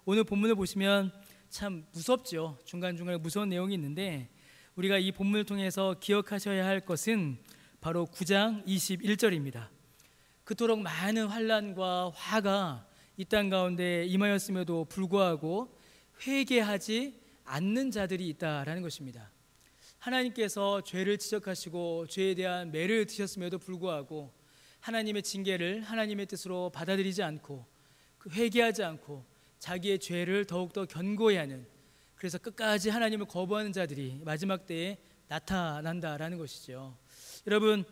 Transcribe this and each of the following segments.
오늘 본문을 보시면 참 무섭죠. 중간중간에 무서운 내용이 있는데 우리가 이 본문을 통해서 기억하셔야 할 것은 바로 9장 21절입니다. 그토록 많은 환난과 화가 이 땅 가운데 임하였음에도 불구하고 회개하지 않는 자들이 있다라는 것입니다. 하나님께서 죄를 지적하시고 죄에 대한 매를 드셨음에도 불구하고 하나님의 징계를 하나님의 뜻으로 받아들이지 않고 회개하지 않고 자기의 죄를 더욱더 견고히 하는, 그래서 끝까지 하나님을 거부하는 자들이 마지막 때에 나타난다라는 것이죠. 여러분,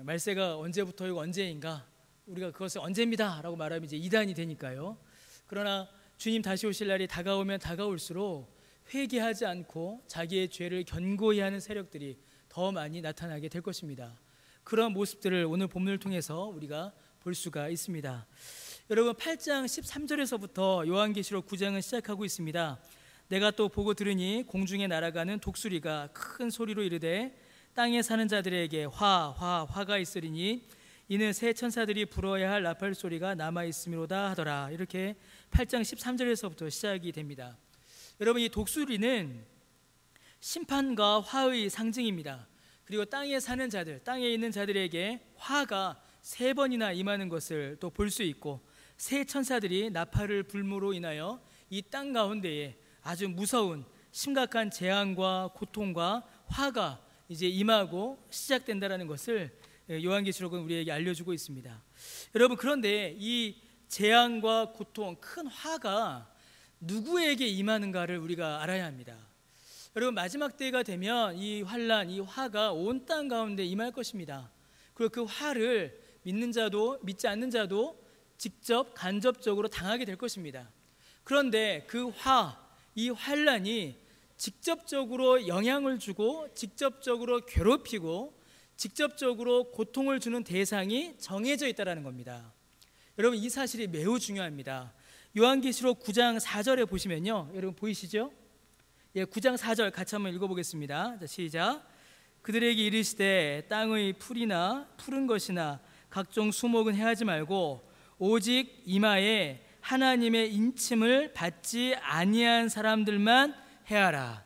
말세가 언제부터이고 언제인가, 우리가 그것을 언제입니다 라고 말하면 이제 이단이 되니까요. 그러나 주님 다시 오실 날이 다가오면 다가올수록 회개하지 않고 자기의 죄를 견고히 하는 세력들이 더 많이 나타나게 될 것입니다. 그런 모습들을 오늘 본문을 통해서 우리가 볼 수가 있습니다. 여러분, 8장 13절에서부터 요한계시록 9장은 시작하고 있습니다. 내가 또 보고 들으니 공중에 날아가는 독수리가 큰 소리로 이르되 땅에 사는 자들에게 화가 있으리니 이는 새 천사들이 불어야 할 나팔 소리가 남아있음이로다 하더라. 이렇게 8장 13절에서부터 시작이 됩니다. 여러분, 이 독수리는 심판과 화의 상징입니다. 그리고 땅에 사는 자들, 땅에 있는 자들에게 화가 3번이나 임하는 것을 또 볼 수 있고, 새 천사들이 나팔을 불므로 인하여 이 땅 가운데에 아주 무서운 심각한 재앙과 고통과 화가 이제 임하고 시작된다라는 것을 요한계시록은 우리에게 알려주고 있습니다. 여러분, 그런데 이 재앙과 고통, 큰 화가 누구에게 임하는가를 우리가 알아야 합니다. 여러분, 마지막 때가 되면 이 환난, 이 화가 온 땅 가운데 임할 것입니다. 그리고 그 화를 믿는 자도 믿지 않는 자도 직접 간접적으로 당하게 될 것입니다. 그런데 이 환난이 직접적으로 영향을 주고 직접적으로 괴롭히고 직접적으로 고통을 주는 대상이 정해져 있다는 겁니다. 여러분, 이 사실이 매우 중요합니다. 요한계시록 9장 4절에 보시면요, 여러분 보이시죠? 9장 4절 같이 한번 읽어보겠습니다. 자, 시작. 그들에게 이르시되 땅의 풀이나 푸른 것이나 각종 수목은 해하지 말고 오직 이마에 하나님의 인침을 받지 아니한 사람들만 해하라.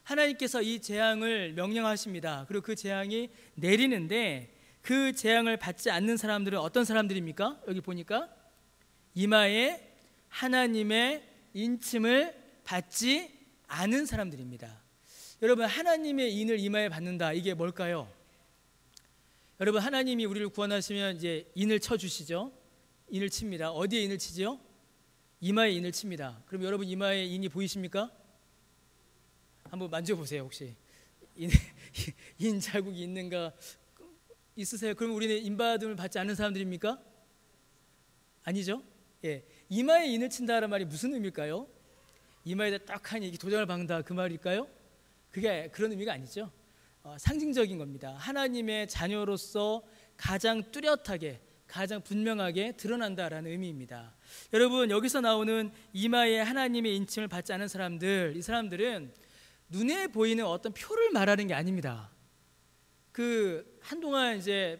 하나님께서 이 재앙을 명령하십니다. 그리고 그 재앙이 내리는데 그 재앙을 받지 않는 사람들은 어떤 사람들입니까? 여기 보니까 이마에 하나님의 인침을 받지 않은 사람들입니다. 여러분, 하나님의 인을 이마에 받는다, 이게 뭘까요? 여러분, 하나님이 우리를 구원하시면 이제 인을 쳐주시죠. 인을 칩니다. 어디에 인을 치지요? 이마에 인을 칩니다. 그럼 여러분, 이마에 인이 보이십니까? 한번 만져보세요. 혹시 인 자국이 있는가 있으세요? 그럼 우리는 인받음을 받지 않는 사람들입니까? 아니죠? 이마에 인을 친다는 말이 무슨 의미일까요? 이마에다 딱 하니 도장을 박는다, 그 말일까요? 그게 그런 의미가 아니죠. 상징적인 겁니다. 하나님의 자녀로서 가장 뚜렷하게, 가장 분명하게 드러난다라는 의미입니다. 여러분, 여기서 나오는 이마에 하나님의 인침을 받지 않은 사람들, 이 사람들은 눈에 보이는 어떤 표를 말하는 게 아닙니다. 한동안 이제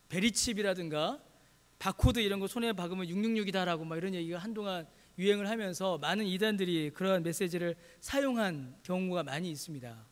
베리칩이라든가 바코드 이런 거 손에 박으면 666이다라고 막 이런 얘기가 한동안 유행을 하면서 많은 이단들이 그런 메시지를 사용한 경우가 많이 있습니다.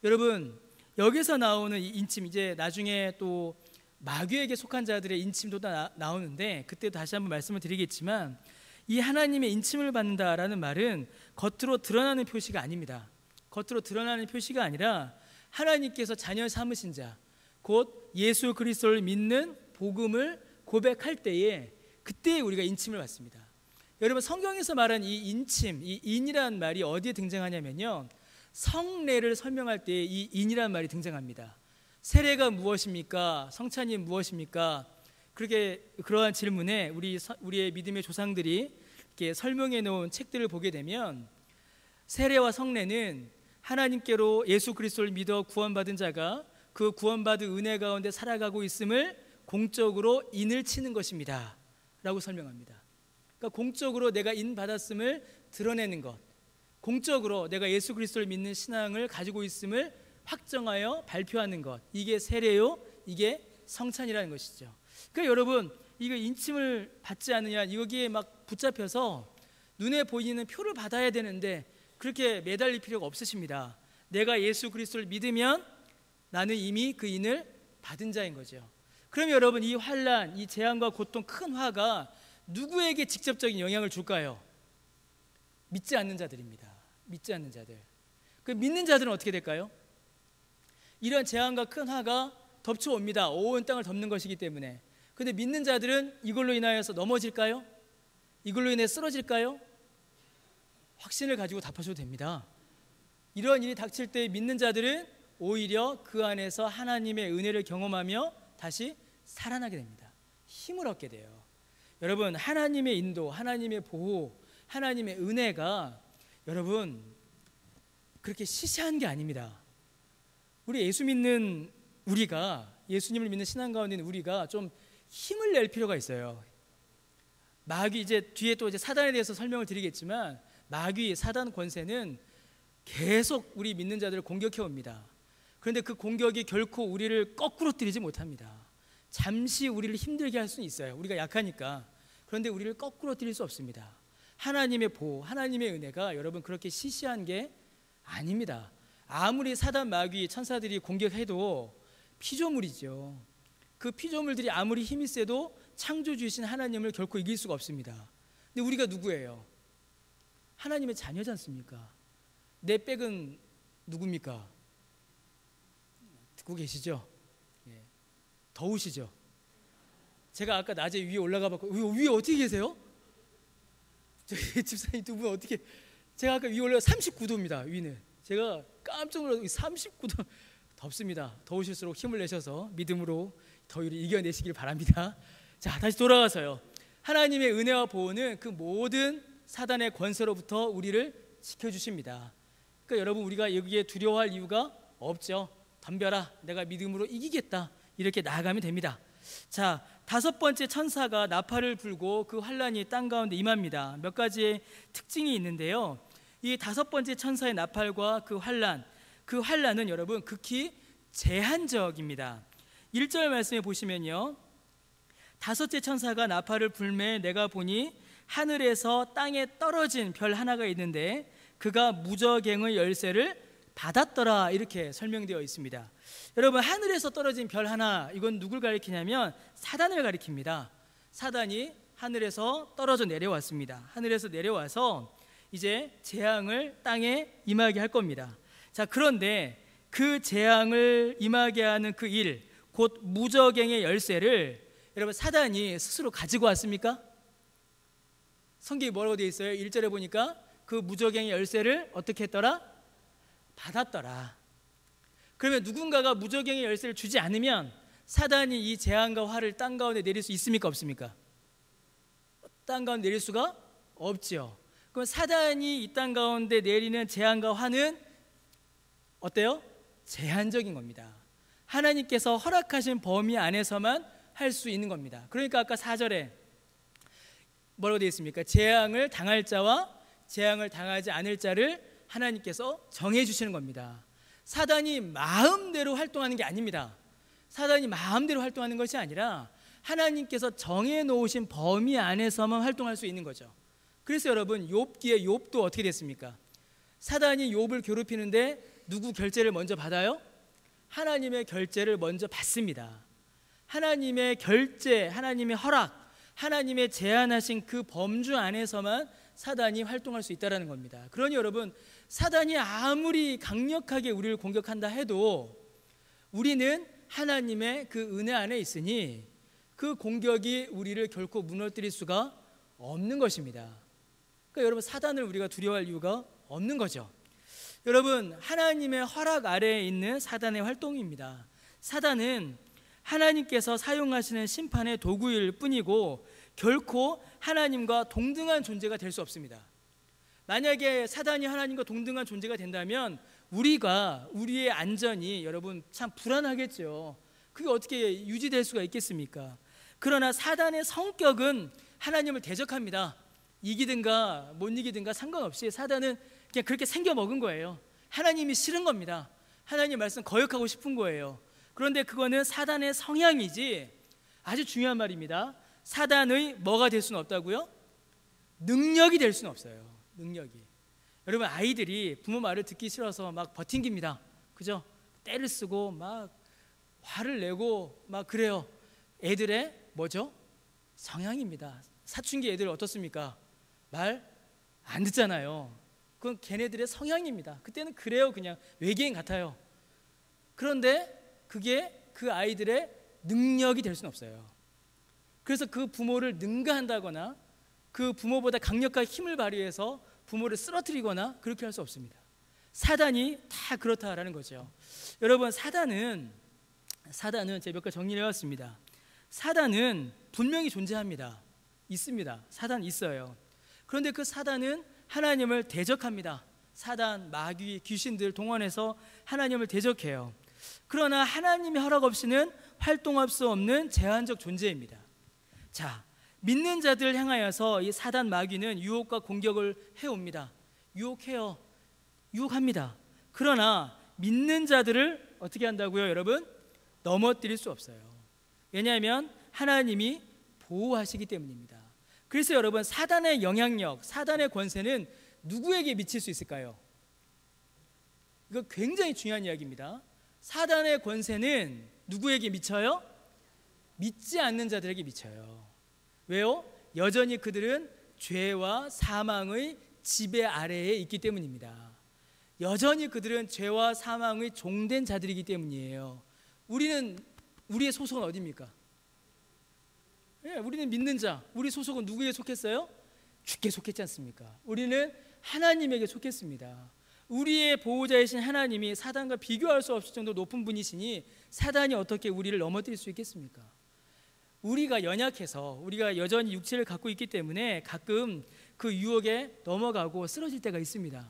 여러분, 여기서 나오는 이 인침, 이제 나중에 또 마귀에게 속한 자들의 인침도 나오는데 그때 다시 한번 말씀을 드리겠지만, 이 하나님의 인침을 받는다라는 말은 겉으로 드러나는 표시가 아닙니다. 겉으로 드러나는 표시가 아니라 하나님께서 자녀 삼으신 자, 곧 예수 그리스도를 믿는 복음을 고백할 때에 그때 우리가 인침을 받습니다. 여러분, 성경에서 말한 이 인침, 이 인이라는 말이 어디에 등장하냐면요, 성례를 설명할 때 이 인이라는 말이 등장합니다. 세례가 무엇입니까? 성찬이 무엇입니까? 그러한 질문에 우리의 믿음의 조상들이 이렇게 설명해 놓은 책들을 보게 되면, 세례와 성례는 하나님께로 예수 그리스도를 믿어 구원받은 자가 그 구원받은 은혜 가운데 살아가고 있음을 공적으로 인을 치는 것입니다 라고 설명합니다. 그러니까 공적으로 내가 인 받았음을 드러내는 것, 공적으로 내가 예수 그리스도를 믿는 신앙을 가지고 있음을 확정하여 발표하는 것, 이게 세례요, 이게 성찬이라는 것이죠. 그러니까 여러분, 이거 인침을 받지 않느냐, 여기에 막 붙잡혀서 눈에 보이는 표를 받아야 되는데 그렇게 매달릴 필요가 없으십니다. 내가 예수 그리스도를 믿으면 나는 이미 그 인을 받은 자인 거죠. 그럼 여러분, 이 환난, 이 재앙과 고통, 큰 화가 누구에게 직접적인 영향을 줄까요? 믿지 않는 자들입니다. 믿지 않는 자들. 그 믿는 자들은 어떻게 될까요? 이런 재앙과 큰 화가 덮쳐옵니다. 온 땅을 덮는 것이기 때문에. 그런데 믿는 자들은 이걸로 인하여서 넘어질까요? 이걸로 인해 쓰러질까요? 확신을 가지고 답하셔도 됩니다. 이런 일이 닥칠 때 믿는 자들은 오히려 그 안에서 하나님의 은혜를 경험하며 다시 살아나게 됩니다. 힘을 얻게 돼요. 여러분, 하나님의 인도, 하나님의 보호, 하나님의 은혜가 여러분 그렇게 시시한 게 아닙니다. 우리 예수 믿는 우리가, 예수님을 믿는 신앙 가운데 있는 우리가 좀 힘을 낼 필요가 있어요. 마귀, 이제 뒤에 또 이제 사단에 대해서 설명을 드리겠지만, 마귀, 사단 권세는 계속 우리 믿는 자들을 공격해 옵니다. 그런데 그 공격이 결코 우리를 거꾸로 때리지 못합니다. 잠시 우리를 힘들게 할 수는 있어요. 우리가 약하니까. 그런데 우리를 거꾸로 때릴 수 없습니다. 하나님의 보호, 하나님의 은혜가 여러분 그렇게 시시한 게 아닙니다. 아무리 사단, 마귀, 천사들이 공격해도 피조물이죠. 그 피조물들이 아무리 힘이 세도 창조주이신 하나님을 결코 이길 수가 없습니다. 근데 우리가 누구예요? 하나님의 자녀지 않습니까? 내 백은 누굽니까? 듣고 계시죠? 예. 더우시죠? 제가 아까 낮에 위에 올라가 봤고, 위에 어떻게 계세요? 저희 집사님 두 분 어떻게, 제가 아까 위에 올라가 39도입니다. 위는 제가 깜짝 놀라서 39도 덥습니다. 더우실수록 힘을 내셔서 믿음으로 더위를 이겨내시길 바랍니다. 자, 다시 돌아가서요. 하나님의 은혜와 보호는 그 모든 사단의 권세로부터 우리를 지켜주십니다. 그러니까 여러분, 우리가 여기에 두려워할 이유가 없죠. 덤벼라, 내가 믿음으로 이기겠다, 이렇게 나아가면 됩니다. 자, 다섯 번째 천사가 나팔을 불고 그 환란이 땅 가운데 임합니다. 몇 가지의 특징이 있는데요, 이 다섯 번째 천사의 나팔과 그 환란은 여러분 극히 제한적입니다. 1절 말씀에 보시면요, 다섯째 천사가 나팔을 불매 내가 보니 하늘에서 땅에 떨어진 별 하나가 있는데 그가 무저갱의 열쇠를 받았더라, 이렇게 설명되어 있습니다. 여러분, 하늘에서 떨어진 별 하나, 이건 누굴 가리키냐면 사단을 가리킵니다. 사단이 하늘에서 떨어져 내려왔습니다. 하늘에서 내려와서 이제 재앙을 땅에 임하게 할 겁니다. 자, 그런데 그 재앙을 임하게 하는 그 일, 곧 무저갱의 열쇠를 여러분 사단이 스스로 가지고 왔습니까? 성경이 뭐라고 되어 있어요? 1절에 보니까 그 무저갱의 열쇠를 어떻게 했더라? 받았더라. 그러면 누군가가 무저갱의 열쇠를 주지 않으면 사단이 이 재앙과 화를 땅 가운데 내릴 수 있습니까? 없습니까? 땅 가운데 내릴 수가 없죠. 그럼 사단이 이 땅 가운데 내리는 재앙과 화는 어때요? 제한적인 겁니다. 하나님께서 허락하신 범위 안에서만 할 수 있는 겁니다. 그러니까 아까 4절에 뭐라고 되어 있습니까? 재앙을 당할 자와 재앙을 당하지 않을 자를 하나님께서 정해 주시는 겁니다. 사단이 마음대로 활동하는 게 아닙니다. 사단이 마음대로 활동하는 것이 아니라 하나님께서 정해 놓으신 범위 안에서만 활동할 수 있는 거죠. 그래서 여러분, 욥기에 욥도 어떻게 됐습니까? 사단이 욥을 괴롭히는데 누구 결제를 먼저 받아요? 하나님의 결제를 먼저 받습니다. 하나님의 결제, 하나님의 허락, 하나님의 제한하신 그 범주 안에서만 사단이 활동할 수 있다는 겁니다. 그러니 여러분, 사단이 아무리 강력하게 우리를 공격한다 해도 우리는 하나님의 그 은혜 안에 있으니 그 공격이 우리를 결코 무너뜨릴 수가 없는 것입니다. 그러니까 여러분, 사단을 우리가 두려워할 이유가 없는 거죠. 여러분, 하나님의 허락 아래에 있는 사단의 활동입니다. 사단은 하나님께서 사용하시는 심판의 도구일 뿐이고 결코 하나님과 동등한 존재가 될 수 없습니다. 만약에 사단이 하나님과 동등한 존재가 된다면 우리의 안전이 여러분 참 불안하겠죠. 그게 어떻게 유지될 수가 있겠습니까? 그러나 사단의 성격은 하나님을 대적합니다. 이기든가 못 이기든가 상관없이 사단은 그냥 그렇게 생겨 먹은 거예요. 하나님이 싫은 겁니다. 하나님 말씀 거역하고 싶은 거예요. 그런데 그거는 사단의 성향이지, 아주 중요한 말입니다. 사단의 뭐가 될 수는 없다고요? 능력이 될 수는 없어요. 능력이. 여러분, 아이들이 부모 말을 듣기 싫어서 막 버팅깁니다. 그죠? 때를 쓰고 막 화를 내고 막 그래요. 애들의 뭐죠? 성향입니다. 사춘기 애들 어떻습니까? 말 안 듣잖아요. 그건 걔네들의 성향입니다. 그때는 그래요. 그냥 외계인 같아요. 그런데 그게 그 아이들의 능력이 될 수는 없어요. 그래서 그 부모를 능가한다거나 그 부모보다 강력한 힘을 발휘해서 부모를 쓰러뜨리거나 그렇게 할 수 없습니다. 사단이 다 그렇다라는 거죠. 여러분, 사단은 제가 몇 가지 정리를 해왔습니다. 사단은 분명히 존재합니다. 있습니다. 사단 있어요. 그런데 그 사단은 하나님을 대적합니다. 사단, 마귀, 귀신들 동원해서 하나님을 대적해요. 그러나 하나님의 허락 없이는 활동할 수 없는 제한적 존재입니다. 자, 믿는 자들 향하여서 이 사단 마귀는 유혹과 공격을 해옵니다. 유혹해요. 유혹합니다. 그러나 믿는 자들을 어떻게 한다고요, 여러분? 넘어뜨릴 수 없어요. 왜냐하면 하나님이 보호하시기 때문입니다. 그래서 여러분, 사단의 영향력, 사단의 권세는 누구에게 미칠 수 있을까요? 이거 굉장히 중요한 이야기입니다. 사단의 권세는 누구에게 미쳐요? 믿지 않는 자들에게 미쳐요. 왜요? 여전히 그들은 죄와 사망의 지배 아래에 있기 때문입니다. 여전히 그들은 죄와 사망의 종된 자들이기 때문이에요. 우리의 소속은 어디입니까? 우리는 믿는 자. 우리 소속은 누구에 속했어요? 주께 속했지 않습니까? 우리는 하나님에게 속했습니다. 우리의 보호자이신 하나님이 사단과 비교할 수 없을 정도로 높은 분이시니 사단이 어떻게 우리를 넘어뜨릴 수 있겠습니까? 우리가 연약해서 우리가 여전히 육체를 갖고 있기 때문에 가끔 그 유혹에 넘어가고 쓰러질 때가 있습니다.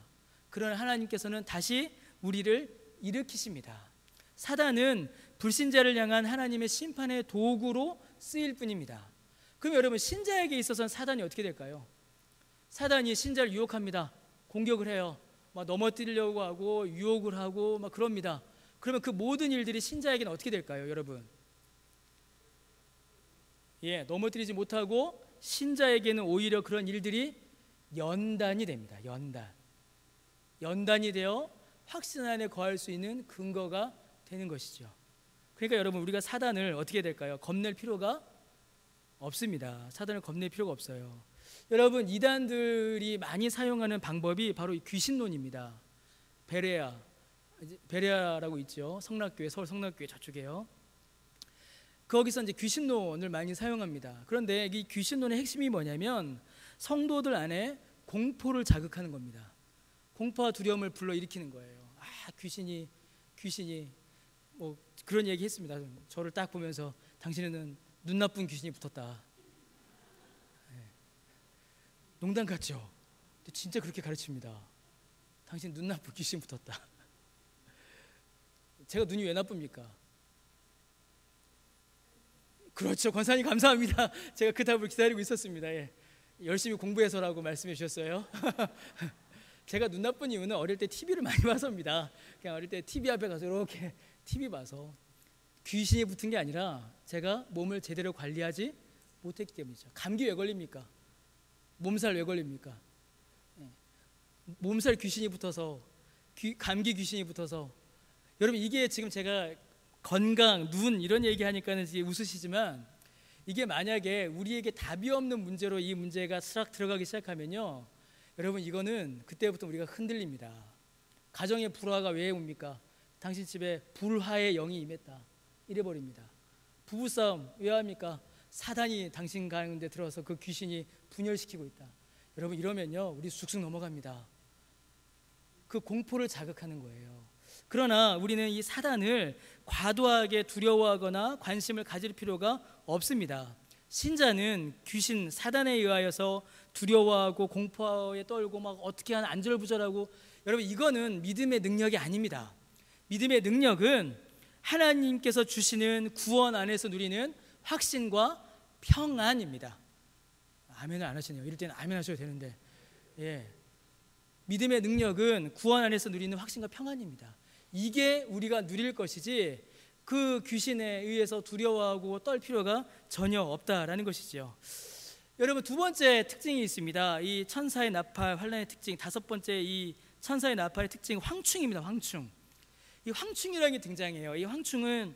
그러나 하나님께서는 다시 우리를 일으키십니다. 사단은 불신자를 향한 하나님의 심판의 도구로 쓰일 뿐입니다. 그럼 여러분, 신자에게 있어서는 사단이 어떻게 될까요? 사단이 신자를 유혹합니다. 공격을 해요. 막 넘어뜨리려고 하고 유혹을 하고 막 그럽니다. 그러면 그 모든 일들이 신자에게는 어떻게 될까요, 여러분? 넘어뜨리지 못하고 신자에게는 오히려 그런 일들이 연단이 됩니다. 연단이 되어 확신 안에 거할 수 있는 근거가 되는 것이죠. 그러니까 여러분, 우리가 사단을 어떻게 될까요? 겁낼 필요가 없습니다. 사단을 겁낼 필요가 없어요. 여러분, 이단들이 많이 사용하는 방법이 바로 이 귀신론입니다. 베레아라고 있죠. 성락교회, 서울 성락교회 저쪽에요. 거기서 이제 귀신론을 많이 사용합니다. 그런데 이 귀신론의 핵심이 뭐냐면 성도들 안에 공포를 자극하는 겁니다. 공포와 두려움을 불러일으키는 거예요. 귀신이 뭐 그런 얘기 했습니다. 저를 딱 보면서 당신은 눈 나쁜 귀신이 붙었다. 농담 같죠? 근데 진짜 그렇게 가르칩니다. 당신 눈 나쁜 귀신 붙었다. 제가 눈이 왜 나쁩니까? 그렇죠. 권사님 감사합니다. 제가 그 답을 기다리고 있었습니다. 열심히 공부해서라고 말씀해 주셨어요. 제가 눈 나쁜 이유는 어릴 때 TV를 많이 봐서입니다. 그냥 어릴 때 TV 앞에 가서 이렇게 TV 봐서 귀신이 붙은 게 아니라 제가 몸을 제대로 관리하지 못했기 때문이죠. 감기 왜 걸립니까? 몸살 왜 걸립니까? 몸살 귀신이 붙어서 감기 귀신이 붙어서 여러분, 이게 지금 제가 건강, 눈 이런 얘기하니까는 웃으시지만 이게 만약에 우리에게 답이 없는 문제로 이 문제가 싹 들어가기 시작하면요, 여러분, 이거는 그때부터 우리가 흔들립니다. 가정의 불화가 왜 옵니까? 당신 집에 불화의 영이 임했다 이래버립니다. 부부싸움 왜 합니까? 사단이 당신 가운데 들어서 그 귀신이 분열시키고 있다. 여러분, 이러면요 우리 쑥쑥 넘어갑니다. 그 공포를 자극하는 거예요. 그러나 우리는 이 사단을 과도하게 두려워하거나 관심을 가질 필요가 없습니다. 신자는 귀신, 사단에 의하여서 두려워하고 공포에 떨고 막 어떻게 하는 안절부절하고, 여러분, 이거는 믿음의 능력이 아닙니다. 믿음의 능력은 하나님께서 주시는 구원 안에서 누리는 확신과 평안입니다. 아멘을 안 하시네요. 이럴 때는 아멘 하셔야 되는데. 믿음의 능력은 구원 안에서 누리는 확신과 평안입니다. 이게 우리가 누릴 것이지 그 귀신에 의해서 두려워하고 떨 필요가 전혀 없다라는 것이죠. 여러분, 두 번째 특징이 있습니다. 이 천사의 나팔 환란의 특징, 다섯 번째 이 천사의 나팔의 특징, 황충입니다. 황충. 이 황충이라는 게 등장해요. 이 황충은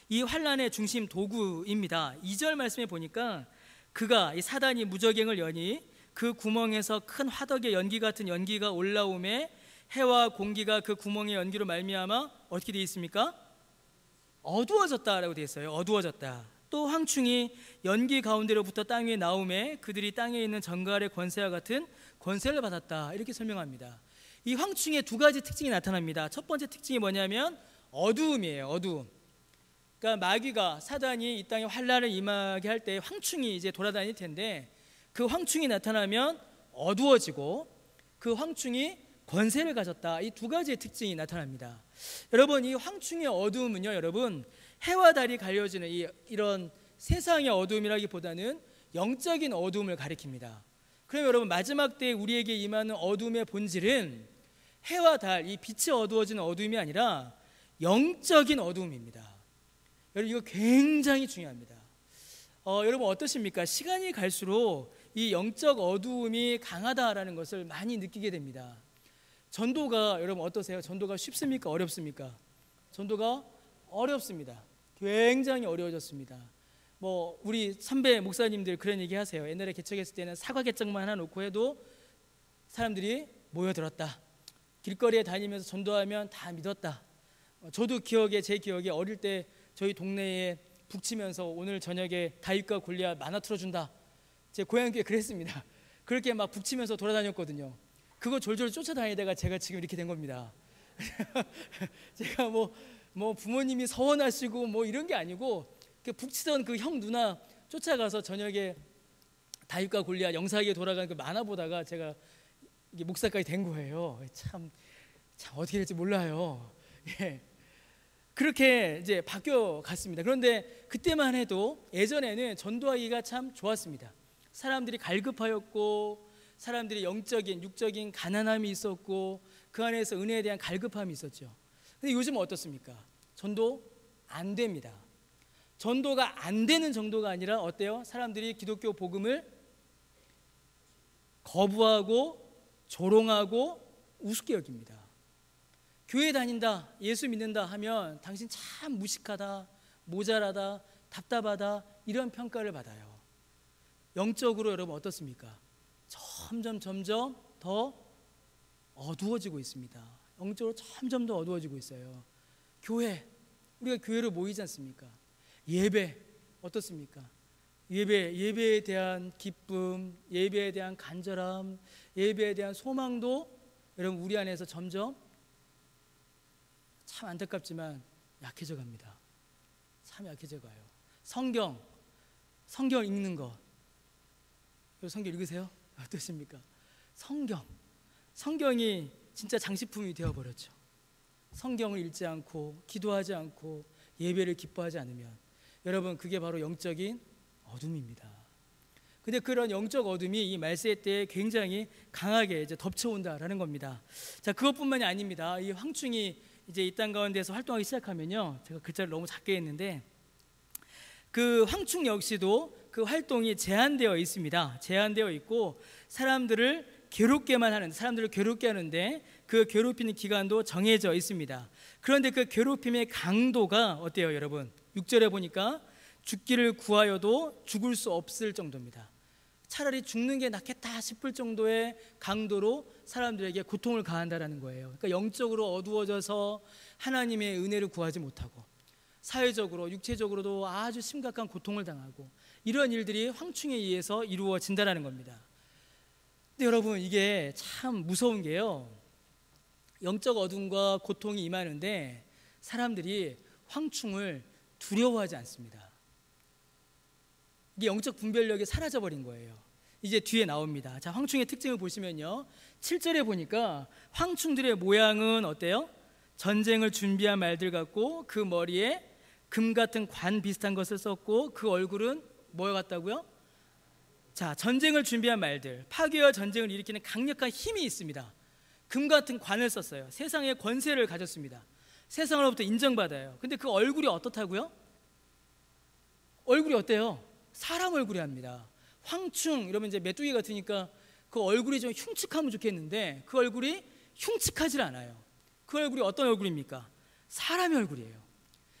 이 환란의 중심 도구입니다. 2절 말씀에 보니까 그가, 이 사단이 무저갱을 여니 그 구멍에서 큰 화덕의 연기 같은 연기가 올라오매 해와 공기가 그 구멍의 연기로 말미암아 어떻게 되어 있습니까? 어두워졌다라고 되어 있어요. 어두워졌다. 또 황충이 연기 가운데로부터 땅 위에 나오매 그들이 땅에 있는 정갈의 권세와 같은 권세를 받았다, 이렇게 설명합니다. 이 황충의 두 가지 특징이 나타납니다. 첫 번째 특징이 뭐냐면 어두움이에요. 어두움. 그러니까 마귀가, 사단이 이 땅에 환란을 임하게 할 때 황충이 이제 돌아다닐 텐데, 그 황충이 나타나면 어두워지고 그 황충이 권세를 가졌다. 이 두 가지의 특징이 나타납니다. 여러분, 이 황충의 어두움은요, 여러분, 해와 달이 가려지는 이런 세상의 어두움이라기보다는 영적인 어두움을 가리킵니다. 그럼 여러분, 마지막 때에 우리에게 임하는 어두움의 본질은 해와 달, 이 빛이 어두워지는 어두움이 아니라 영적인 어두움입니다. 여러분, 이거 굉장히 중요합니다. 여러분, 어떠십니까? 시간이 갈수록 이 영적 어두움이 강하다라는 것을 많이 느끼게 됩니다. 전도가, 여러분 어떠세요? 전도가 쉽습니까? 어렵습니까? 전도가 어렵습니다. 굉장히 어려워졌습니다. 우리 선배 목사님들 그런 얘기 하세요. 옛날에 개척했을 때는 사과 개척만 하나 놓고 해도 사람들이 모여들었다. 길거리에 다니면서 전도하면 다 믿었다. 저도 제 기억에 어릴 때 저희 동네에 북치면서 오늘 저녁에 다윗과 골리앗 만화 틀어준다. 제 고향교회 그랬습니다. 그렇게 막 북치면서 돌아다녔거든요. 그거 졸졸 쫓아다니다가 제가 지금 이렇게 된 겁니다. 제가 부모님이 서원하시고 이런 게 아니고, 북치던 그 형 누나 쫓아가서 저녁에 다윗과 골리앗 영사기에 돌아가는 그 만화 보다가 제가 이게 목사까지 된 거예요. 참 어떻게 될지 몰라요. 예. 그렇게 이제 바뀌어 갔습니다. 그런데 그때만 해도 예전에는 전도하기가 참 좋았습니다. 사람들이 갈급하였고, 사람들이 영적인, 육적인 가난함이 있었고, 그 안에서 은혜에 대한 갈급함이 있었죠. 근데 요즘은 어떻습니까? 전도 안 됩니다. 전도가 안 되는 정도가 아니라 어때요? 사람들이 기독교 복음을 거부하고 조롱하고 우습게 여깁니다. 교회 다닌다, 예수 믿는다 하면 당신 참 무식하다, 모자라다, 답답하다, 이런 평가를 받아요. 영적으로 여러분 어떻습니까? 점점 더 어두워지고 있습니다. 영적으로 점점 더 어두워지고 있어요. 교회, 우리가 교회로 모이지 않습니까? 예배 어떻습니까? 예배에 대한 기쁨, 예배에 대한 간절함, 예배에 대한 소망도 여러분 우리 안에서 점점 참 안타깝지만 약해져 갑니다. 참 약해져 가요. 성경 읽는 거, 성경 읽으세요? 어떠십니까? 성경이 진짜 장식품이 되어버렸죠. 성경을 읽지 않고 기도하지 않고 예배를 기뻐하지 않으면 여러분, 그게 바로 영적인 어둠입니다. 근데 그런 영적 어둠이 이 말세 때에 굉장히 강하게 이제 덮쳐온다라는 겁니다. 자, 그것뿐만이 아닙니다. 이 황충이 이제 이 땅 가운데서 활동하기 시작하면요, 제가 글자를 너무 작게 했는데, 그 황충 역시도 그 활동이 제한되어 있습니다. 제한되어 있고, 사람들을 괴롭게 하는데 그 괴롭히는 기간도 정해져 있습니다. 그런데 그 괴롭힘의 강도가 어때요, 여러분? 6절에 보니까 죽기를 구하여도 죽을 수 없을 정도입니다. 차라리 죽는 게 낫겠다 싶을 정도의 강도로 사람들에게 고통을 가한다라는 거예요. 그러니까 영적으로 어두워져서 하나님의 은혜를 구하지 못하고, 사회적으로, 육체적으로도 아주 심각한 고통을 당하고, 이런 일들이 황충에 의해서 이루어진다라는 겁니다. 근데 여러분, 이게 참 무서운 게요, 영적 어둠과 고통이 임하는데 사람들이 황충을 두려워하지 않습니다. 이게 영적 분별력이 사라져버린 거예요. 이제 뒤에 나옵니다. 자, 황충의 특징을 보시면요, 7절에 보니까 황충들의 모양은 어때요? 전쟁을 준비한 말들 같고, 그 머리에 금 같은 관 비슷한 것을 썼고, 그 얼굴은 뭐 같다고요? 자, 전쟁을 준비한 말들, 파괴와 전쟁을 일으키는 강력한 힘이 있습니다. 금 같은 관을 썼어요. 세상의 권세를 가졌습니다. 세상으로부터 인정받아요. 근데 그 얼굴이 어떻다고요? 얼굴이 어때요? 사람 얼굴이 합니다. 황충 이러면 이제 메뚜기 같으니까 그 얼굴이 좀 흉측하면 좋겠는데 그 얼굴이 흉측하질 않아요. 그 얼굴이 어떤 얼굴입니까? 사람의 얼굴이에요.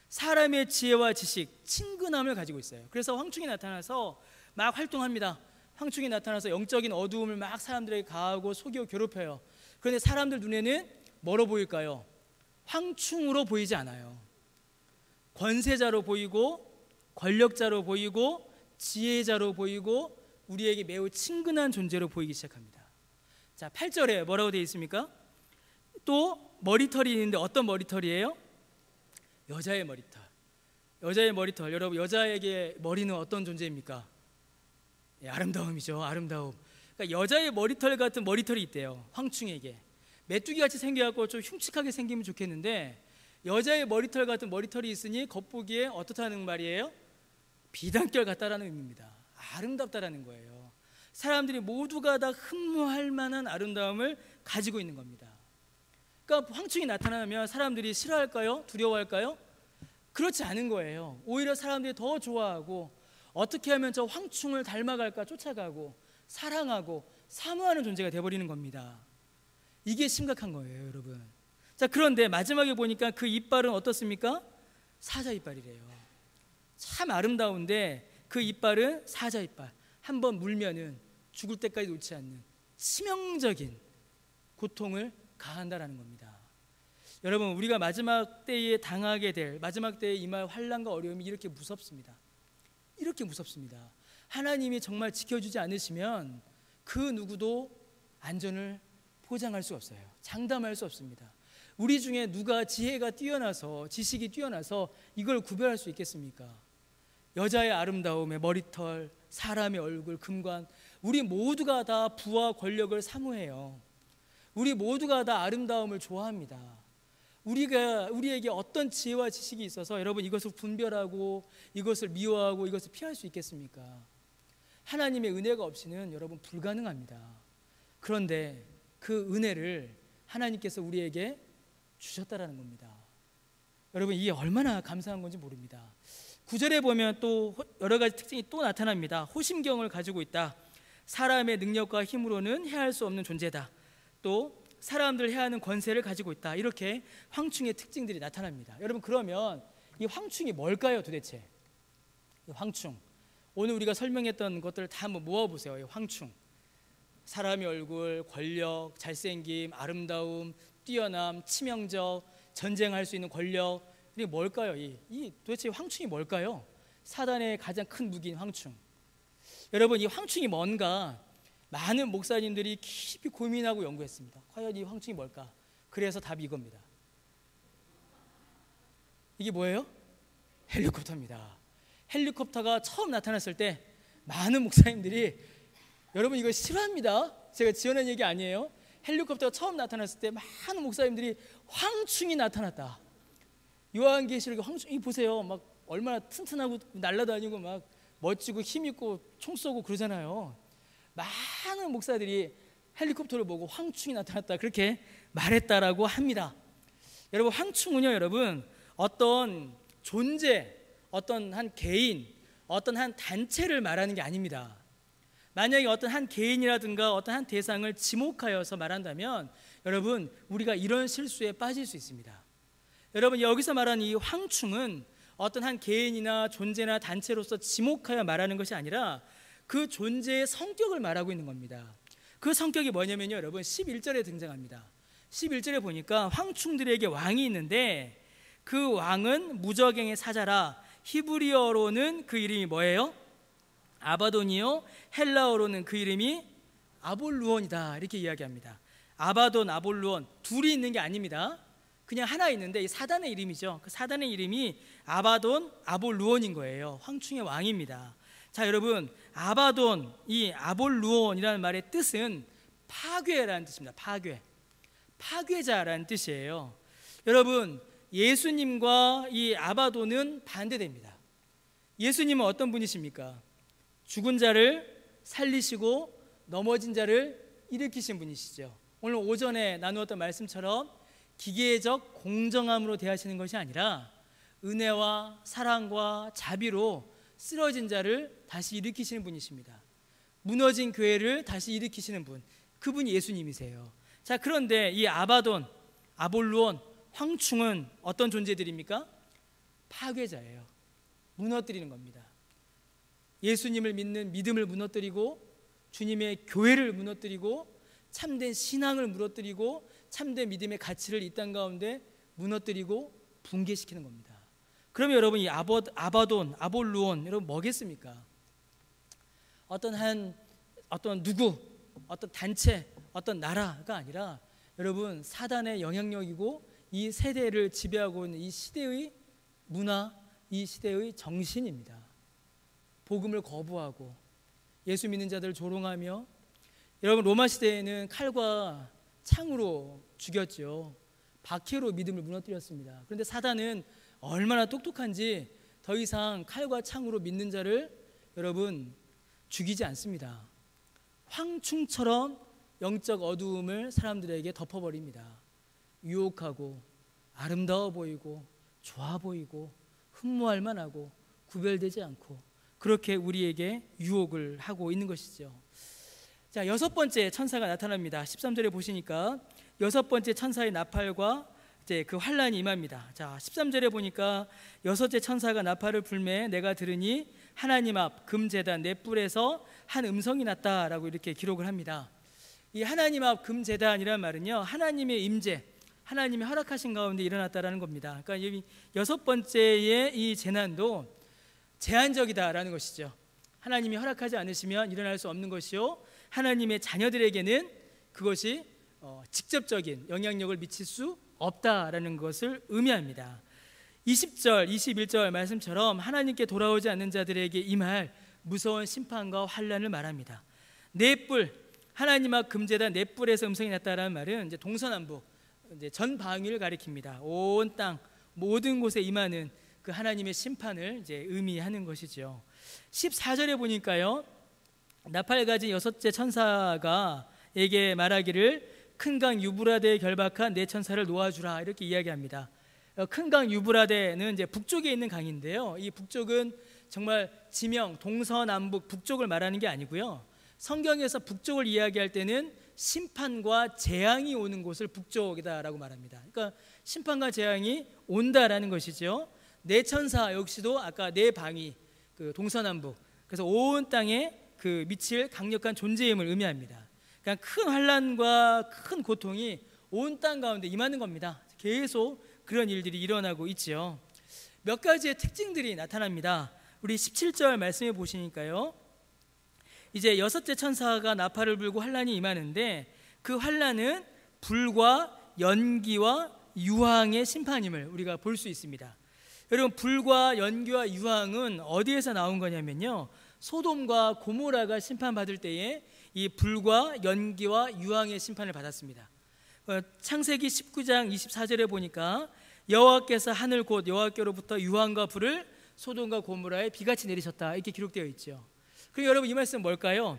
사람의 지혜와 지식, 친근함을 가지고 있어요. 그래서 황충이 나타나서 막 활동합니다. 황충이 나타나서 영적인 어두움을 막 사람들에게 가하고 속이고 괴롭혀요. 그런데 사람들 눈에는 뭐로 보일까요? 황충으로 보이지 않아요. 권세자로 보이고 권력자로 보이고 지혜자로 보이고 우리에게 매우 친근한 존재로 보이기 시작합니다. 자, 8절에 뭐라고 되어 있습니까? 또 머리털이 있는데 어떤 머리털이에요? 여자의 머리털. 여자의 머리털. 여러분, 여자에게 머리는 어떤 존재입니까? 예, 아름다움이죠. 아름다움. 그러니까 여자의 머리털 같은 머리털이 있대요. 황충에게. 메뚜기같이 생겨갖고 좀 흉측하게 생기면 좋겠는데 여자의 머리털 같은 머리털이 있으니 겉보기에 어떻다는 말이에요? 비단결 같다라는 의미입니다. 아름답다라는 거예요. 사람들이 모두가 다 흠모할 만한 아름다움을 가지고 있는 겁니다. 그러니까 황충이 나타나면 사람들이 싫어할까요? 두려워할까요? 그렇지 않은 거예요. 오히려 사람들이 더 좋아하고 어떻게 하면 저 황충을 닮아갈까 쫓아가고 사랑하고 사모하는 존재가 되어버리는 겁니다. 이게 심각한 거예요, 여러분. 자, 그런데 마지막에 보니까 그 이빨은 어떻습니까? 사자 이빨이래요. 참 아름다운데 그 이빨은 사자 이빨. 한번 물면은 죽을 때까지 놓지 않는 치명적인 고통을 가한다라는 겁니다. 여러분, 우리가 마지막 때에 당하게 될, 마지막 때에 임할 환난과 어려움이 이렇게 무섭습니다. 이렇게 무섭습니다. 하나님이 정말 지켜주지 않으시면 그 누구도 안전을 보장할 수 없어요. 장담할 수 없습니다. 우리 중에 누가 지혜가 뛰어나서, 지식이 뛰어나서 이걸 구별할 수 있겠습니까? 여자의 아름다움의 머리털, 사람의 얼굴, 금관, 우리 모두가 다 부와 권력을 사모해요. 우리 모두가 다 아름다움을 좋아합니다. 우리에게 어떤 지혜와 지식이 있어서 여러분 이것을 분별하고 이것을 미워하고 이것을 피할 수 있겠습니까? 하나님의 은혜가 없이는 여러분 불가능합니다. 그런데 그 은혜를 하나님께서 우리에게 주셨다라는 겁니다. 여러분, 이게 얼마나 감사한 건지 모릅니다. 9절에 보면 또 여러 가지 특징이 또 나타납니다. 호심경을 가지고 있다. 사람의 능력과 힘으로는 해할 수 없는 존재다. 또 사람들 해하는 권세를 가지고 있다. 이렇게 황충의 특징들이 나타납니다. 여러분, 그러면 이 황충이 뭘까요, 도대체? 이 황충, 오늘 우리가 설명했던 것들을 다 한번 모아보세요. 이 황충, 사람의 얼굴, 권력, 잘생김, 아름다움, 뛰어남, 치명적, 전쟁할 수 있는 권력, 이게 뭘까요? 이 도대체 황충이 뭘까요? 사단의 가장 큰 무기인 황충. 여러분, 이 황충이 뭔가 많은 목사님들이 깊이 고민하고 연구했습니다. 과연 이 황충이 뭘까? 그래서 답이 이겁니다. 이게 뭐예요? 헬리콥터입니다. 헬리콥터가 처음 나타났을 때 많은 목사님들이, 여러분 이거 싫어합니다. 제가 지어낸 얘기 아니에요. 헬리콥터가 처음 나타났을 때 많은 목사님들이 황충이 나타났다. 요한계시록에 황충이 보세요. 막 얼마나 튼튼하고 날아다니고 막 멋지고 힘있고 총 쏘고 그러잖아요. 많은 목사들이 헬리콥터를 보고 황충이 나타났다 그렇게 말했다라고 합니다. 여러분, 황충은요, 여러분 어떤 존재, 어떤 한 개인, 어떤 한 단체를 말하는 게 아닙니다. 만약에 어떤 한 개인이라든가 어떤 한 대상을 지목하여서 말한다면 여러분, 우리가 이런 실수에 빠질 수 있습니다. 여러분, 여기서 말하는 이 황충은 어떤 한 개인이나 존재나 단체로서 지목하여 말하는 것이 아니라 그 존재의 성격을 말하고 있는 겁니다. 그 성격이 뭐냐면요, 여러분 11절에 등장합니다. 11절에 보니까 황충들에게 왕이 있는데 그 왕은 무저갱의 사자라. 히브리어로는 그 이름이 뭐예요? 아바돈이요. 헬라어로는 그 이름이 아볼루온이다. 이렇게 이야기합니다. 아바돈, 아볼루온 둘이 있는 게 아닙니다. 그냥 하나 있는데 이 사단의 이름이죠. 그 사단의 이름이 아바돈, 아볼루온인 거예요. 황충의 왕입니다. 자, 여러분, 아바돈, 이 아볼루온이라는 말의 뜻은 파괴라는 뜻입니다. 파괴자라는 뜻이에요. 여러분, 예수님과 이 아바돈은 반대됩니다. 예수님은 어떤 분이십니까? 죽은 자를 살리시고 넘어진 자를 일으키신 분이시죠. 오늘 오전에 나누었던 말씀처럼 기계적 공정함으로 대하시는 것이 아니라 은혜와 사랑과 자비로 쓰러진 자를 다시 일으키시는 분이십니다. 무너진 교회를 다시 일으키시는 분, 그분이 예수님이세요. 자, 그런데 이 아바돈, 아볼루온, 황충은 어떤 존재들입니까? 파괴자예요. 무너뜨리는 겁니다. 예수님을 믿는 믿음을 무너뜨리고 주님의 교회를 무너뜨리고 참된 신앙을 무너뜨리고 참된 믿음의 가치를 이 땅 가운데 무너뜨리고 붕괴시키는 겁니다. 그러면 여러분 이 아바돈, 아볼루온 여러분 뭐겠습니까? 어떤 누구, 어떤 단체, 어떤 나라가 아니라 여러분 사단의 영향력이고 이 세대를 지배하고 있는 이 시대의 문화, 이 시대의 정신입니다. 복음을 거부하고 예수 믿는 자들을 조롱하며, 여러분 로마 시대에는 칼과 창으로 죽였죠. 박해로 믿음을 무너뜨렸습니다. 그런데 사단은 얼마나 똑똑한지 더 이상 칼과 창으로 믿는 자를 여러분 죽이지 않습니다. 황충처럼 영적 어두움을 사람들에게 덮어버립니다. 유혹하고 아름다워 보이고 좋아 보이고 흠모할 만하고 구별되지 않고 그렇게 우리에게 유혹을 하고 있는 것이죠. 자, 여섯 번째 천사가 나타납니다. 13절에 보시니까 여섯 번째 천사의 나팔과 이제 그 환란이 임합니다. 자, 13절에 보니까 여섯째 천사가 나팔을 불매 내가 들으니 하나님 앞 금제단 네 뿔에서 한 음성이 났다라고 이렇게 기록을 합니다. 이 하나님 앞 금제단이라는 말은요, 하나님의 임재, 하나님이 허락하신 가운데 일어났다라는 겁니다. 그러니까 이 여섯 번째의 이 재난도 제한적이다라는 것이죠. 하나님이 허락하지 않으시면 일어날 수 없는 것이요, 하나님의 자녀들에게는 그것이 직접적인 영향력을 미칠 수 없다라는 것을 의미합니다. 20절, 21절 말씀처럼 하나님께 돌아오지 않는 자들에게 임할 무서운 심판과 환란을 말합니다. 네 뿔, 하나님 앞 금제단 네 뿔에서 음성이 났다라는 말은 이제 동서남북, 이제 전 방위를 가리킵니다. 온 땅 모든 곳에 임하는 그 하나님의 심판을 이제 의미하는 것이죠. 14절에 보니까요, 나팔 가진 여섯째 천사가 에게 말하기를 큰 강 유브라데에 결박한 네 천사를 놓아주라 이렇게 이야기합니다. 큰 강 유브라데는 이제 북쪽에 있는 강인데요, 이 북쪽은 정말 지명 동서남북 북쪽을 말하는 게 아니고요, 성경에서 북쪽을 이야기할 때는 심판과 재앙이 오는 곳을 북쪽이다라고 말합니다. 그러니까 심판과 재앙이 온다라는 것이죠. 네 천사 역시도 아까 네 방위, 그 동서남북, 그래서 온 땅에 그 미칠 강력한 존재임을 의미합니다. 그러니까 큰 환난과 큰 고통이 온 땅 가운데 임하는 겁니다. 계속 그런 일들이 일어나고 있죠. 몇 가지의 특징들이 나타납니다. 우리 17절 말씀해 보시니까요, 이제 여섯째 천사가 나팔을 불고 환난이 임하는데 그 환난은 불과 연기와 유황의 심판임을 우리가 볼 수 있습니다. 여러분, 불과 연기와 유황은 어디에서 나온 거냐면요, 소돔과 고모라가 심판받을 때에 이 불과 연기와 유황의 심판을 받았습니다. 창세기 19장 24절에 보니까 여호와께서 하늘 곧 여호와께로부터 유황과 불을 소돔과 고모라에 비같이 내리셨다 이렇게 기록되어 있죠. 그럼 여러분, 이 말씀은 뭘까요?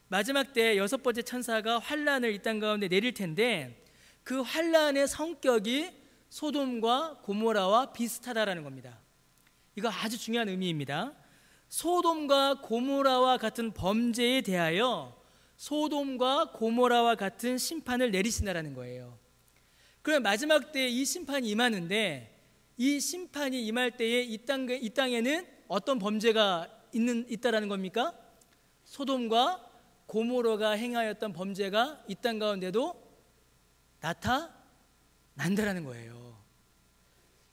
마지막 때 여섯 번째 천사가 환란을 이 땅 가운데 내릴 텐데 그 환란의 성격이 소돔과 고모라와 비슷하다라는 겁니다. 이거 아주 중요한 의미입니다. 소돔과 고모라와 같은 범죄에 대하여 소돔과 고모라와 같은 심판을 내리신다라는 거예요. 그럼 마지막 때 이 심판이 임하는데 이 심판이 임할 때에 이 땅에는 어떤 범죄가 있다라는 겁니까? 소돔과 고모라가 행하였던 범죄가 이 땅 가운데도 나타난다라는 거예요.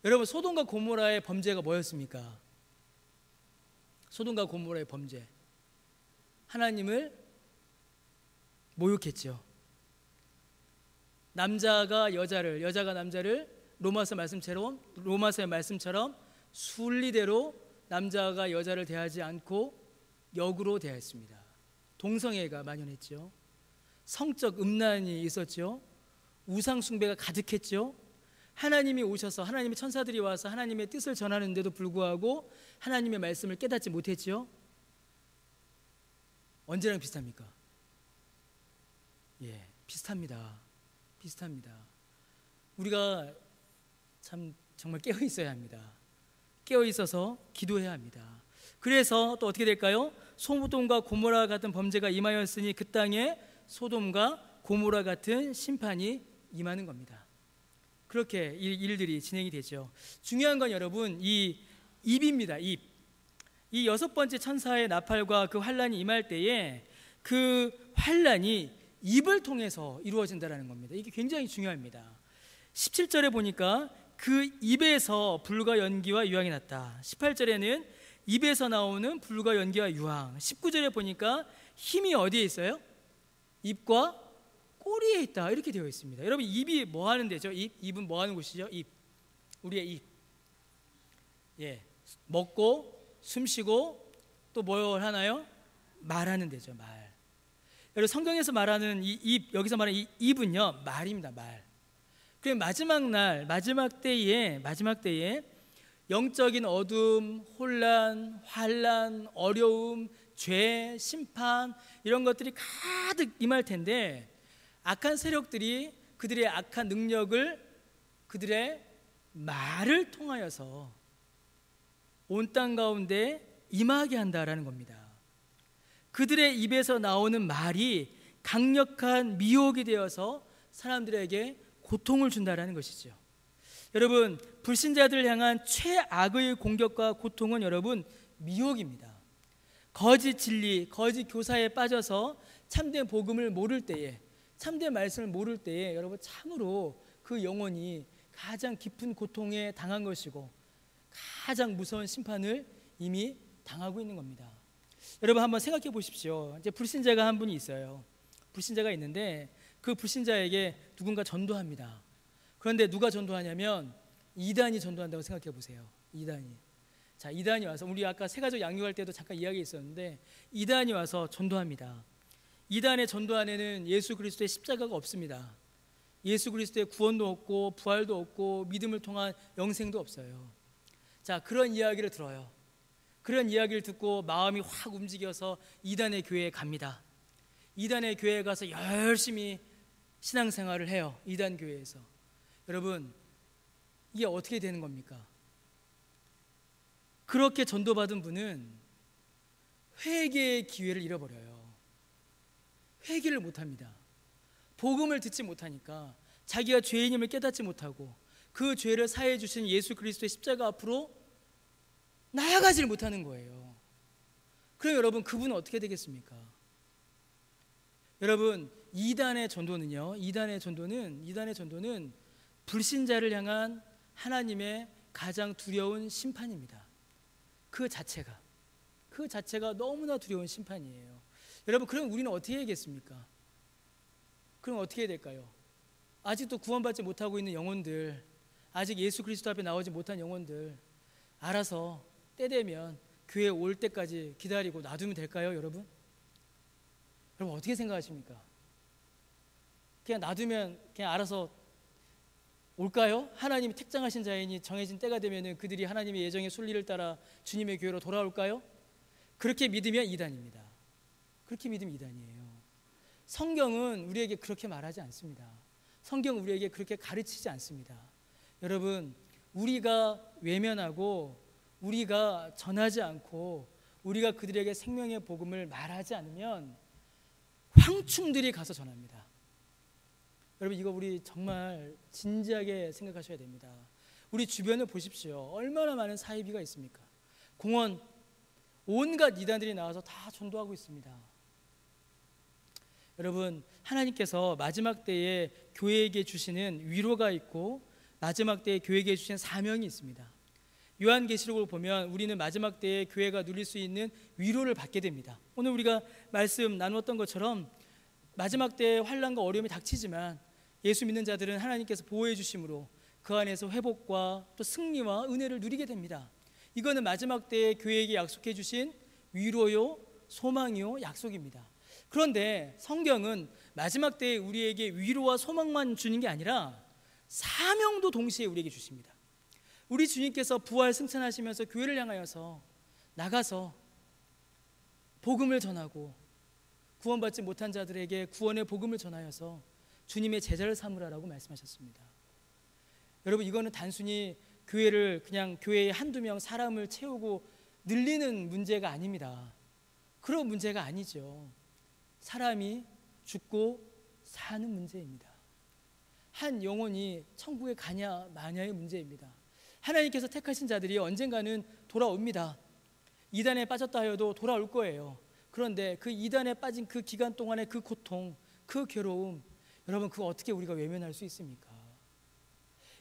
여러분, 소돔과 고모라의 범죄가 뭐였습니까? 소돔과 고모라의 범죄, 하나님을 모욕했죠. 남자가 여자를, 여자가 남자를 로마서의 말씀처럼 순리대로 남자가 여자를 대하지 않고 역으로 대했습니다. 동성애가 만연했죠. 성적 음란이 있었죠. 우상 숭배가 가득했죠. 하나님이 오셔서, 하나님의 천사들이 와서 하나님의 뜻을 전하는데도 불구하고 하나님의 말씀을 깨닫지 못했죠. 언제랑 비슷합니까? 예, 비슷합니다. 우리가 참 정말 깨어 있어야 합니다. 깨어 있어서 기도해야 합니다. 그래서 또 어떻게 될까요? 소돔과 고모라 같은 범죄가 임하였으니 그 땅에 소돔과 고모라 같은 심판이 임하는 겁니다. 그렇게 일들이 진행이 되죠. 중요한 건 여러분 이 입입니다. 입. 이 6번째 천사의 나팔과 그 환란이 임할 때에 그 환란이 입을 통해서 이루어진다는 겁니다. 이게 굉장히 중요합니다. 17절에 보니까 그 입에서 불과 연기와 유황이 났다. 18절에는 입에서 나오는 불과 연기와 유황. 19절에 보니까 힘이 어디에 있어요? 입과 꼬리에 있다. 이렇게 되어 있습니다. 여러분 입이 뭐 하는 데죠? 입은 뭐 하는 곳이죠? 입. 우리의 입. 예. 먹고 숨쉬고 또 뭘 하나요? 말하는 데죠. 말. 여러분 성경에서 말하는 이 입, 여기서 말하는 이 입은요 말입니다. 말. 그 마지막 때에 영적인 어둠, 혼란, 환란, 어려움, 죄, 심판 이런 것들이 가득 임할 텐데 악한 세력들이 그들의 악한 능력을 그들의 말을 통하여서 온 땅 가운데 임하게 한다라는 겁니다. 그들의 입에서 나오는 말이 강력한 미혹이 되어서 사람들에게 고통을 준다라는 것이죠. 여러분 불신자들을 향한 최악의 공격과 고통은 여러분 미혹입니다. 거짓 진리, 거짓 교사에 빠져서 참된 복음을 모를 때에, 참된 말씀을 모를 때에 여러분 참으로 그 영혼이 가장 깊은 고통에 당한 것이고 가장 무서운 심판을 이미 당하고 있는 겁니다. 여러분 한번 생각해 보십시오. 이제 불신자가 한 분이 있어요. 불신자가 있는데 그 불신자에게 누군가 전도합니다. 그런데 누가 전도하냐면 이단이 전도한다고 생각해 보세요. 이단이. 자, 이단이 와서 우리 아까 세가족 양육할 때도 잠깐 이야기 있었는데 이단이 와서 전도합니다. 이단의 전도 안에는 예수 그리스도의 십자가가 없습니다. 예수 그리스도의 구원도 없고 부활도 없고 믿음을 통한 영생도 없어요. 자, 그런 이야기를 들어요. 그런 이야기를 듣고 마음이 확 움직여서 이단의 교회에 갑니다. 이단의 교회에 가서 열심히 신앙생활을 해요. 이단 교회에서. 여러분 이게 어떻게 되는 겁니까? 그렇게 전도받은 분은 회개의 기회를 잃어버려요. 회개를 못합니다. 복음을 듣지 못하니까 자기가 죄인임을 깨닫지 못하고 그 죄를 사해 주신 예수 그리스도의 십자가 앞으로 나아가지를 못하는 거예요. 그럼 여러분 그분은 어떻게 되겠습니까? 여러분 이단의 전도는 불신자를 향한 하나님의 가장 두려운 심판입니다. 그 자체가 너무나 두려운 심판이에요. 여러분 그럼 우리는 어떻게 해야겠습니까? 그럼 어떻게 해야 될까요? 아직도 구원받지 못하고 있는 영혼들, 아직 예수 그리스도 앞에 나오지 못한 영혼들, 알아서 때 되면 교회 올 때까지 기다리고 놔두면 될까요, 여러분? 여러분 어떻게 생각하십니까? 그냥 놔두면 그냥 알아서 올까요? 하나님이 택정하신 자인이 정해진 때가 되면 그들이 하나님의 예정의 순리를 따라 주님의 교회로 돌아올까요? 그렇게 믿으면 이단입니다. 그렇게 믿으면 이단이에요. 성경은 우리에게 그렇게 말하지 않습니다. 성경은 우리에게 그렇게 가르치지 않습니다. 여러분 우리가 외면하고 우리가 전하지 않고 우리가 그들에게 생명의 복음을 말하지 않으면 황충들이 가서 전합니다. 여러분 이거 우리 정말 진지하게 생각하셔야 됩니다. 우리 주변을 보십시오. 얼마나 많은 사이비가 있습니까? 공원 온갖 이단들이 나와서 다 전도하고 있습니다. 여러분 하나님께서 마지막 때에 교회에게 주시는 위로가 있고 마지막 때에 교회에게 주신 사명이 있습니다. 요한계시록을 보면 우리는 마지막 때에 교회가 누릴 수 있는 위로를 받게 됩니다. 오늘 우리가 말씀 나누었던 것처럼 마지막 때에 환난과 어려움이 닥치지만 예수 믿는 자들은 하나님께서 보호해 주심으로 그 안에서 회복과 또 승리와 은혜를 누리게 됩니다. 이거는 마지막 때에 교회에게 약속해 주신 위로요, 소망이요, 약속입니다. 그런데 성경은 마지막 때에 우리에게 위로와 소망만 주는 게 아니라 사명도 동시에 우리에게 주십니다. 우리 주님께서 부활 승천하시면서 교회를 향하여서 나가서 복음을 전하고 구원받지 못한 자들에게 구원의 복음을 전하여서 주님의 제자를 삼으라라고 말씀하셨습니다. 여러분, 이거는 단순히 교회를 그냥 교회에 한두 명 사람을 채우고 늘리는 문제가 아닙니다. 그런 문제가 아니죠. 사람이 죽고 사는 문제입니다. 한 영혼이 천국에 가냐 마냐의 문제입니다. 하나님께서 택하신 자들이 언젠가는 돌아옵니다. 이단에 빠졌다 하여도 돌아올 거예요. 그런데 그 이단에 빠진 그 기간 동안의 그 고통, 그 괴로움, 여러분, 그거 어떻게 우리가 외면할 수 있습니까?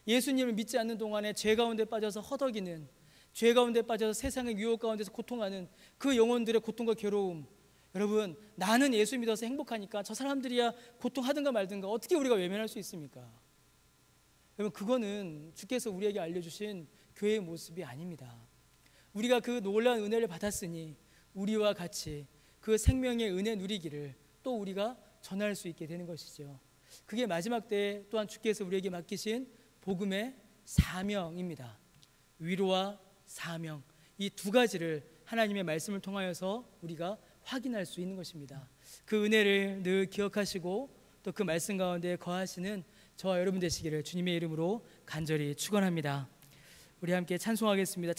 예수님을 믿지 않는 동안에 죄 가운데 빠져서 허덕이는, 죄 가운데 빠져서 세상의 유혹 가운데서 고통하는 그 영혼들의 고통과 괴로움, 여러분, 나는 예수 믿어서 행복하니까 저 사람들이야 고통하든가 말든가 어떻게 우리가 외면할 수 있습니까? 여러분, 그거는 주께서 우리에게 알려주신 교회의 모습이 아닙니다. 우리가 그 놀라운 은혜를 받았으니 우리와 같이 그 생명의 은혜 누리기를 또 우리가 전할 수 있게 되는 것이죠. 그게 마지막 때에 또한 주께서 우리에게 맡기신 복음의 사명입니다. 위로와 사명, 이 두 가지를 하나님의 말씀을 통하여서 우리가 확인할 수 있는 것입니다. 그 은혜를 늘 기억하시고 또 그 말씀 가운데 거하시는 저와 여러분 되시기를 주님의 이름으로 간절히 축원합니다. 우리 함께 찬송하겠습니다.